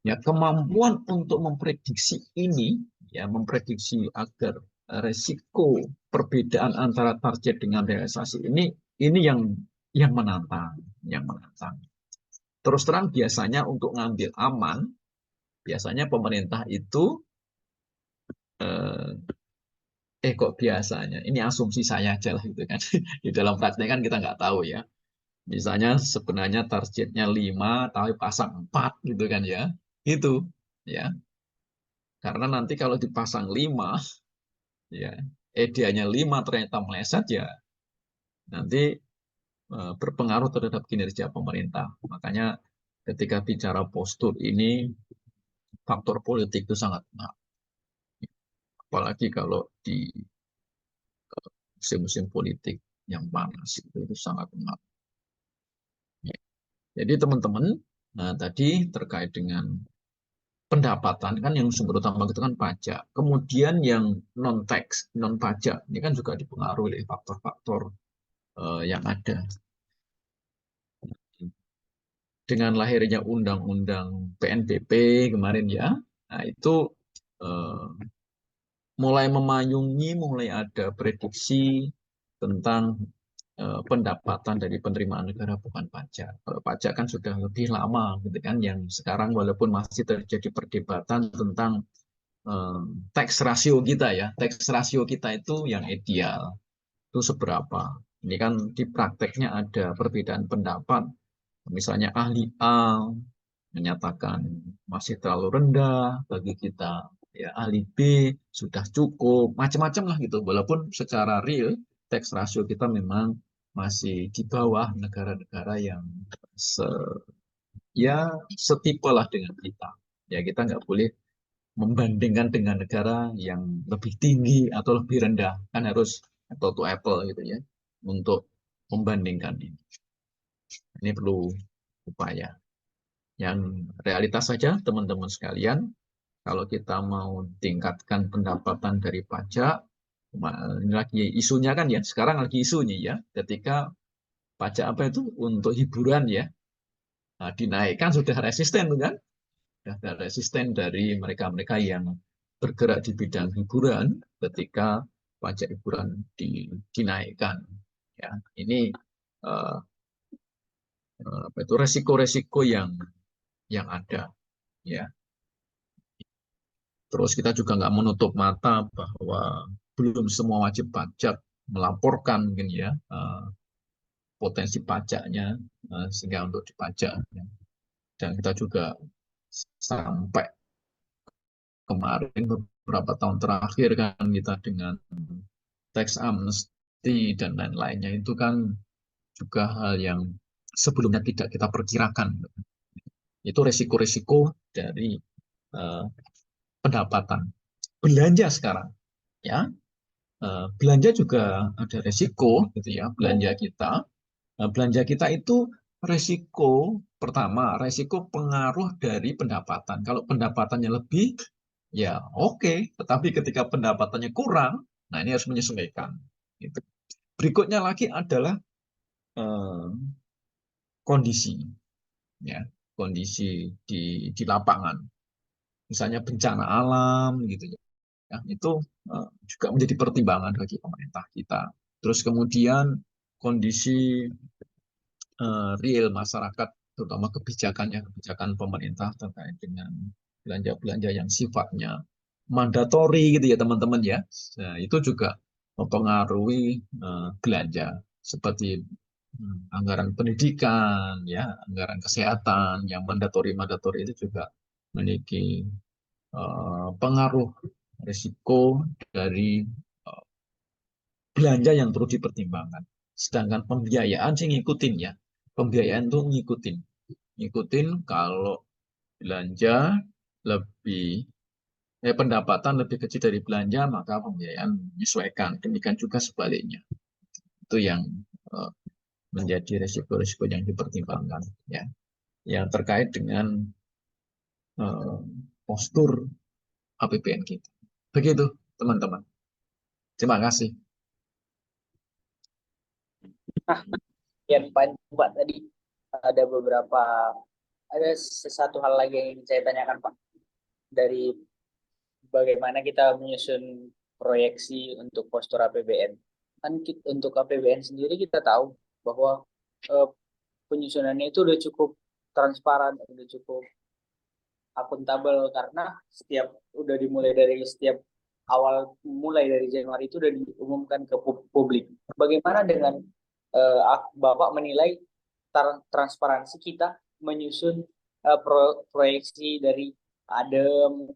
Ya, kemampuan untuk memprediksi ini, ya memprediksi agar resiko perbedaan antara target dengan realisasi ini yang menantang, Terus terang biasanya untuk ngambil aman, biasanya pemerintah itu kok biasanya, ini asumsi saya aja lah gitu kan. Di dalam praktek kan kita nggak tahu ya. Misalnya sebenarnya targetnya 5, tapi pasang 4 gitu kan ya. Itu ya. Karena nanti kalau dipasang 5, ya, dia-nya 5 ternyata meleset ya, nanti berpengaruh terhadap kinerja pemerintah. Makanya ketika bicara postur ini, faktor politik itu sangat benar. Apalagi kalau di musim-musim politik yang panas itu sangat benar. Jadi teman-teman, nah tadi terkait dengan pendapatan kan yang sumber utama itu kan pajak. Kemudian yang non-tax, non-pajak, ini kan juga dipengaruhi oleh faktor-faktor yang ada. Dengan lahirnya undang-undang PNBP kemarin ya, nah itu mulai memayungi, mulai ada prediksi tentang pendapatan dari penerimaan negara bukan pajak. Kalau pajak kan sudah lebih lama gitu kan, yang sekarang walaupun masih terjadi perdebatan tentang tax ratio kita ya, tax ratio kita itu yang ideal itu seberapa. Ini kan di prakteknya ada perbedaan pendapat. Misalnya ahli A menyatakan masih terlalu rendah bagi kita. ya ahli B sudah cukup, macam-macam lah gitu. Walaupun secara real tax ratio kita memang masih di bawah negara-negara yang setipe lah dengan kita. Ya kita nggak boleh membandingkan dengan negara yang lebih tinggi atau lebih rendah, kan harus apple to apple gitu ya untuk membandingkan ini. Ini perlu upaya. Yang realitas saja teman-teman sekalian, kalau kita mau tingkatkan pendapatan dari pajak, ini lagi isunya kan ya, sekarang lagi isunya ya, ketika pajak apa itu untuk hiburan ya, nah, dinaikkan sudah resisten kan, sudah resisten dari mereka-mereka yang bergerak di bidang hiburan ketika pajak hiburan dinaikkan. Ya, ini apa itu resiko-resiko yang ada. Ya, terus kita juga nggak menutup mata bahwa belum semua wajib pajak melaporkan mungkin ya potensi pajaknya sehingga untuk dipajak. Dan kita juga sampai kemarin beberapa tahun terakhir kan kita dengan tax amnesty dan lain-lainnya itu kan juga hal yang sebelumnya tidak kita perkirakan. Itu resiko-resiko dari pendapatan. Belanja sekarang, ya belanja juga ada resiko gitu ya belanja kita. Belanja kita itu resiko pertama, resiko pengaruh dari pendapatan. Kalau pendapatannya lebih, ya oke. Tetapi ketika pendapatannya kurang, nah ini harus menyesuaikan. Gitu. Berikutnya lagi adalah kondisi, ya kondisi di lapangan. Misalnya bencana alam, gitu ya. Itu juga menjadi pertimbangan bagi pemerintah kita. Terus kemudian kondisi real masyarakat, terutama kebijakan pemerintah terkait dengan belanja-belanja yang sifatnya mandatori gitu ya teman-teman ya. Nah, itu juga mempengaruhi belanja seperti anggaran pendidikan ya, anggaran kesehatan yang mandatori itu juga memiliki pengaruh risiko dari belanja yang perlu dipertimbangkan. Sedangkan pembiayaan sih ngikutin ya. Pembiayaan tuh ngikutin kalau belanja lebih pendapatan lebih kecil dari belanja maka pembiayaan menyesuaikan. Demikian juga sebaliknya. Itu yang menjadi risiko-risiko yang dipertimbangkan ya. Yang terkait dengan postur APBN kita. Begitu, teman-teman. Terima kasih. Yang Pak tadi ada sesuatu hal lagi yang ingin saya tanyakan Pak, dari bagaimana kita menyusun proyeksi untuk postur APBN. Kan untuk APBN sendiri kita tahu bahwa penyusunannya itu udah cukup transparan, udah cukup akuntabel, karena udah dimulai dari mulai dari Januari itu udah diumumkan ke publik. Bagaimana dengan Bapak menilai transparansi kita menyusun proyeksi dari ADEM,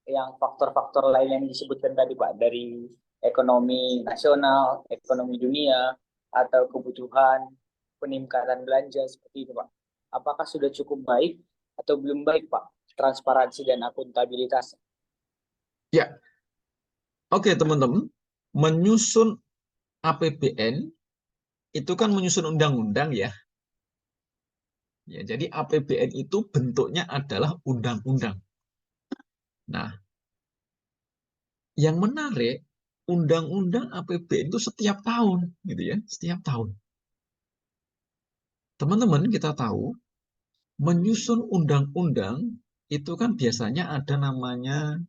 yang faktor-faktor lain yang disebutkan tadi Pak, dari ekonomi nasional, ekonomi dunia, atau kebutuhan peningkatan belanja seperti itu Pak. Apakah sudah cukup baik atau belum baik Pak transparansi dan akuntabilitas? Ya, oke teman-teman, menyusun APBN itu kan menyusun undang-undang ya. Ya, jadi APBN itu bentuknya adalah undang-undang. Nah, yang menarik, undang-undang APBN itu setiap tahun, gitu ya, setiap tahun. Teman-teman kita tahu, menyusun undang-undang itu kan biasanya ada namanya,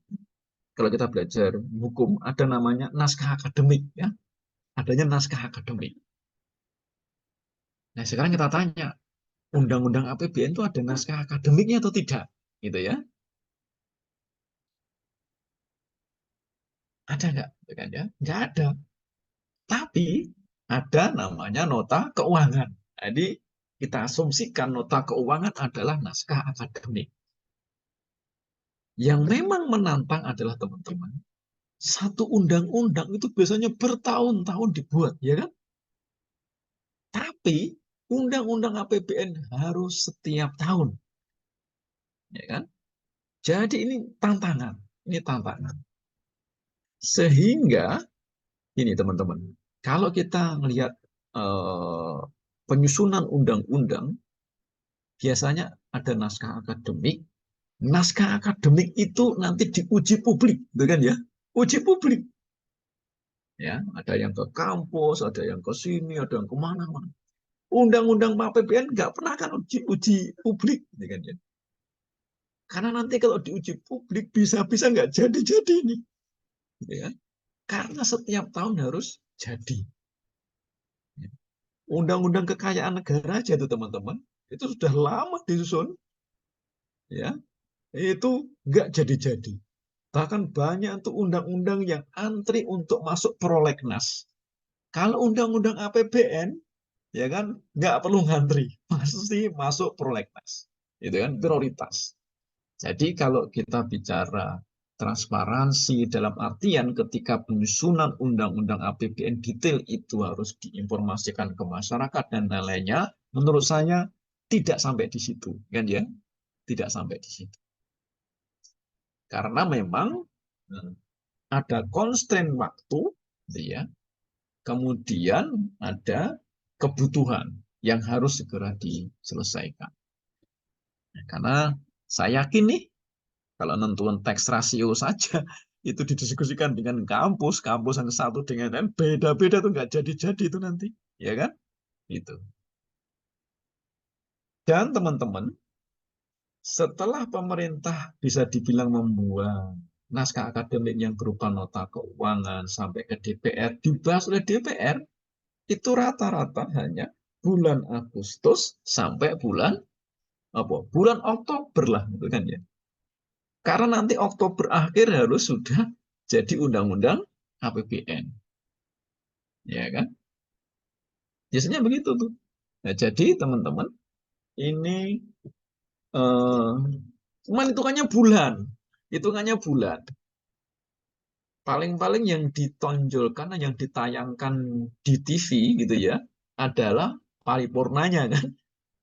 kalau kita belajar hukum, ada namanya naskah akademik, ya. Adanya naskah akademik. Nah, sekarang kita tanya, undang-undang APBN itu ada naskah akademiknya atau tidak? Gitu ya. Ada nggak? Ya? Nggak ada. Tapi ada namanya nota keuangan. Jadi kita asumsikan nota keuangan adalah naskah akademik. Yang memang menantang adalah teman-teman, satu undang-undang itu biasanya bertahun-tahun dibuat, ya kan? Tapi undang-undang APBN harus setiap tahun, ya kan? Jadi ini tantangan, ini tantangan. Sehingga ini teman-teman, kalau kita melihat eh, penyusunan undang-undang, biasanya ada naskah akademik. Naskah akademik itu nanti diuji publik, gitu kan ya? Uji publik, ya. Ada yang ke kampus, ada yang ke sini, ada yang kemana-mana. Undang-undang APBN nggak pernah kan uji publik, gitu kan ya? Karena nanti kalau diuji publik bisa-bisa nggak jadi-jadi ini, gitu ya. Karena setiap tahun harus jadi. Undang-undang kekayaan negara aja tuh teman-teman, itu sudah lama disusun, ya, itu nggak jadi-jadi. Bahkan banyak tuh undang-undang yang antri untuk masuk prolegnas. Kalau undang-undang APBN, ya kan, nggak perlu ngantri, pasti masuk prolegnas, itu kan prioritas. Jadi kalau kita bicara transparansi dalam artian ketika penyusunan undang-undang APBN detail itu harus diinformasikan ke masyarakat dan lain-lainnya, menurut saya tidak sampai di situ, kan ya? Tidak sampai di situ. Karena memang ada constraint waktu, ya. Kemudian ada kebutuhan yang harus segera diselesaikan. Karena saya yakin nih, kalau nentuan teks rasio saja itu didiskusikan dengan kampus, kampus yang satu dengan lain beda-beda tuh nggak jadi-jadi itu nanti, ya kan? Itu. Dan teman-teman, setelah pemerintah bisa dibilang membuat naskah akademik yang berupa nota keuangan sampai ke DPR, dibahas oleh DPR, itu rata-rata hanya bulan Agustus sampai bulan apa? Bulan Oktober lah, gitu kan ya. Karena nanti Oktober akhir harus sudah jadi undang-undang APBN, ya kan? Biasanya begitu tuh. Nah, jadi teman-teman, ini eh, cuman hitungannya bulan. Paling-paling yang ditonjolkan, yang ditayangkan di TV gitu ya, adalah paripurnanya kan,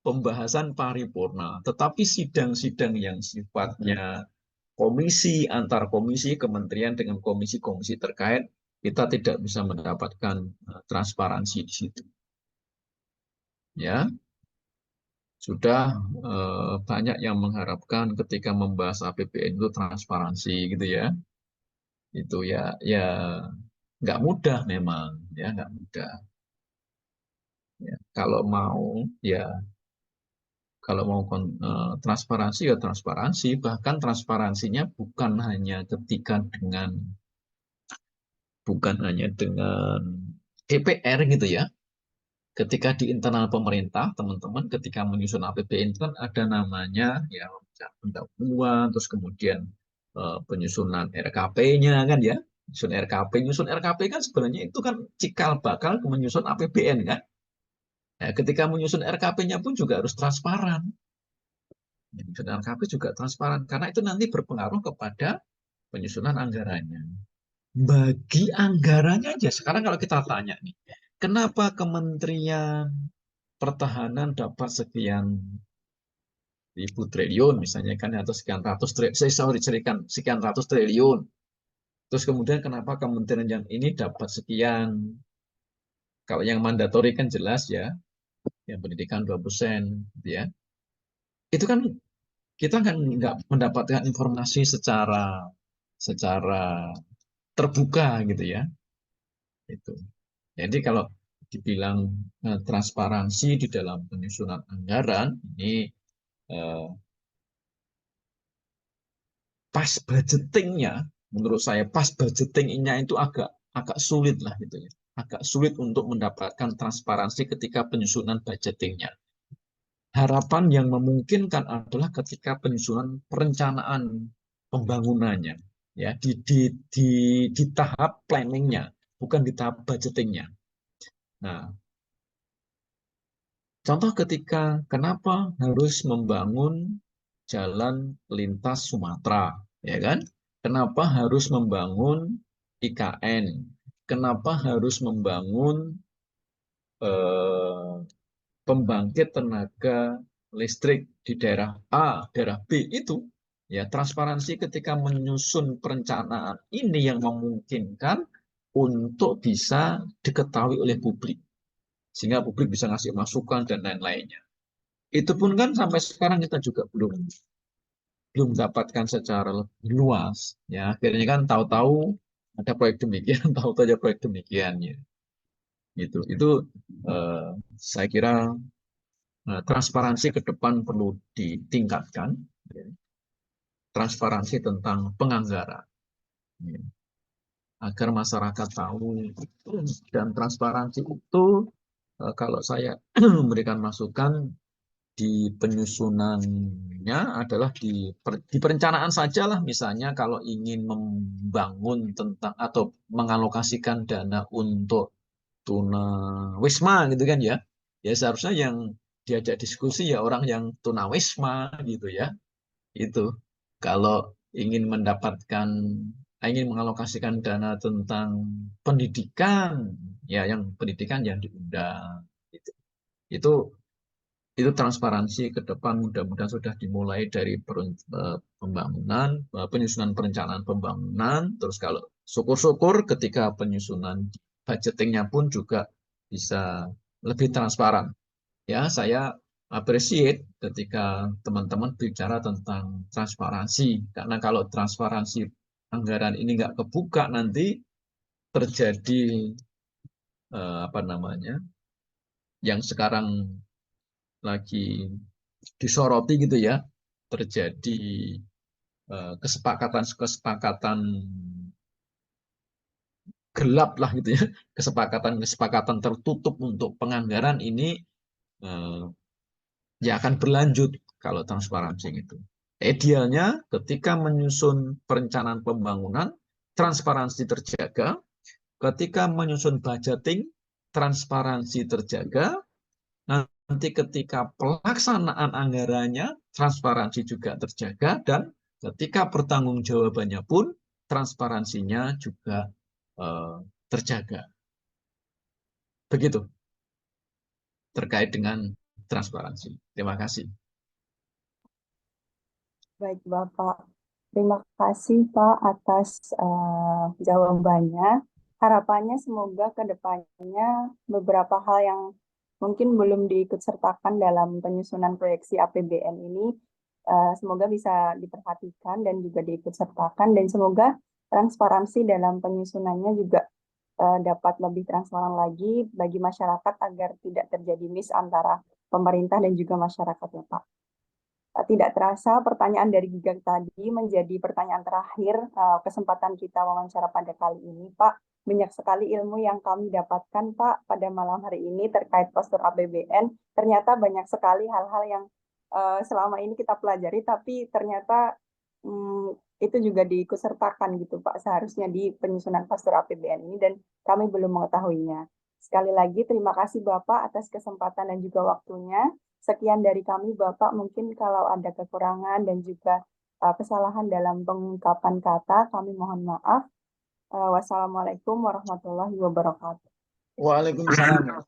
pembahasan paripurna. Tetapi sidang-sidang yang sifatnya komisi, antar komisi, kementerian dengan komisi-komisi terkait, kita tidak bisa mendapatkan transparansi di situ. Ya, sudah banyak yang mengharapkan ketika membahas APBN itu transparansi gitu ya. Itu ya, ya nggak mudah memang, ya nggak mudah. Ya, kalau mau transparansi ya transparansi, bahkan transparansinya bukan hanya dengan DPR gitu ya. Ketika di internal pemerintah, teman-teman, ketika menyusun APBN itu kan ada namanya ya pendahuluan, terus kemudian penyusunan RKP-nya kan ya. Nyusun RKP kan sebenarnya itu kan cikal bakal menyusun APBN kan. Nah, ketika menyusun RKP-nya pun juga harus transparan. Menyusun RKP juga transparan karena itu nanti berpengaruh kepada penyusunan anggarannya. Bagi anggarannya aja, sekarang kalau kita tanya nih, kenapa Kementerian Pertahanan dapat sekian ribu triliun misalnya kan, atau sekian ratus triliun. Terus kemudian kenapa kementerian yang ini dapat sekian? Kalau yang mandatori kan jelas ya, yang pendidikan 2%, gitu ya. Itu kan kita kan nggak mendapatkan informasi secara terbuka gitu ya. Itu. Jadi kalau dibilang transparansi di dalam penyusunan anggaran ini eh, pas budgetingnya, menurut saya pas budgetingnya itu agak agak sulit lah gitu ya, agak sulit untuk mendapatkan transparansi ketika penyusunan budgetingnya. Harapan yang memungkinkan adalah ketika penyusunan perencanaan pembangunannya, ya di tahap planningnya, bukan di tahap budgetingnya. Nah, contoh ketika kenapa harus membangun jalan lintas Sumatera, ya kan? Kenapa harus membangun IKN? Kenapa harus membangun pembangkit tenaga listrik di daerah A, daerah B itu? Ya, transparansi ketika menyusun perencanaan ini yang memungkinkan untuk bisa diketahui oleh publik. Sehingga publik bisa ngasih masukan dan lain-lainnya. Itu pun kan sampai sekarang kita juga belum dapatkan secara lebih luas. Ya, akhirnya kan tahu-tahu ada proyek demikian, tahu saja proyek demikian. Ya. Itu saya kira transparansi ke depan perlu ditingkatkan. Ya. Transparansi tentang penganggaran. Ya. Agar masyarakat tahu. Dan transparansi itu kalau saya memberikan masukan di penyusunannya adalah di perencanaan saja lah, misalnya kalau ingin membangun tentang atau mengalokasikan dana untuk tunawisma gitu kan ya, ya seharusnya yang diajak diskusi ya orang yang tunawisma gitu ya. Itu kalau ingin ingin mengalokasikan dana tentang pendidikan ya yang pendidikan yang diundang gitu. Itu transparansi ke depan mudah-mudahan sudah dimulai dari pembangunan, penyusunan perencanaan pembangunan, terus kalau syukur-syukur ketika penyusunan budgetingnya pun juga bisa lebih transparan. Ya, saya appreciate ketika teman-teman bicara tentang transparansi, karena kalau transparansi anggaran ini nggak kebuka nanti terjadi apa namanya, yang sekarang lagi disoroti gitu ya, terjadi kesepakatan-kesepakatan gelap lah gitu ya, kesepakatan-kesepakatan tertutup untuk penganggaran ini ya akan berlanjut kalau transparansi gitu. Idealnya ketika menyusun perencanaan pembangunan, transparansi terjaga, ketika menyusun budgeting, transparansi terjaga, nanti ketika pelaksanaan anggarannya, transparansi juga terjaga, dan ketika pertanggungjawabannya pun, transparansinya juga terjaga. Begitu terkait dengan transparansi. Terima kasih. Baik, Bapak. Terima kasih, Pak, atas jawabannya. Harapannya semoga ke depannya beberapa hal yang mungkin belum diikutsertakan dalam penyusunan proyeksi APBN ini, semoga bisa diperhatikan dan juga diikutsertakan, dan semoga transparansi dalam penyusunannya juga dapat lebih transparan lagi bagi masyarakat agar tidak terjadi miss antara pemerintah dan juga masyarakat, ya, Pak. Tidak terasa pertanyaan dari Giga tadi menjadi pertanyaan terakhir kesempatan kita wawancara pada kali ini, Pak. Banyak sekali ilmu yang kami dapatkan, Pak, pada malam hari ini terkait postur APBN. Ternyata banyak sekali hal-hal yang selama ini kita pelajari, tapi ternyata itu juga diikutsertakan gitu, Pak, seharusnya di penyusunan postur APBN ini, dan kami belum mengetahuinya. Sekali lagi, terima kasih Bapak atas kesempatan dan juga waktunya. Sekian dari kami, Bapak. Mungkin kalau ada kekurangan dan juga kesalahan dalam pengungkapan kata, kami mohon maaf. Wassalamualaikum warahmatullahi wabarakatuh. Waalaikumsalam.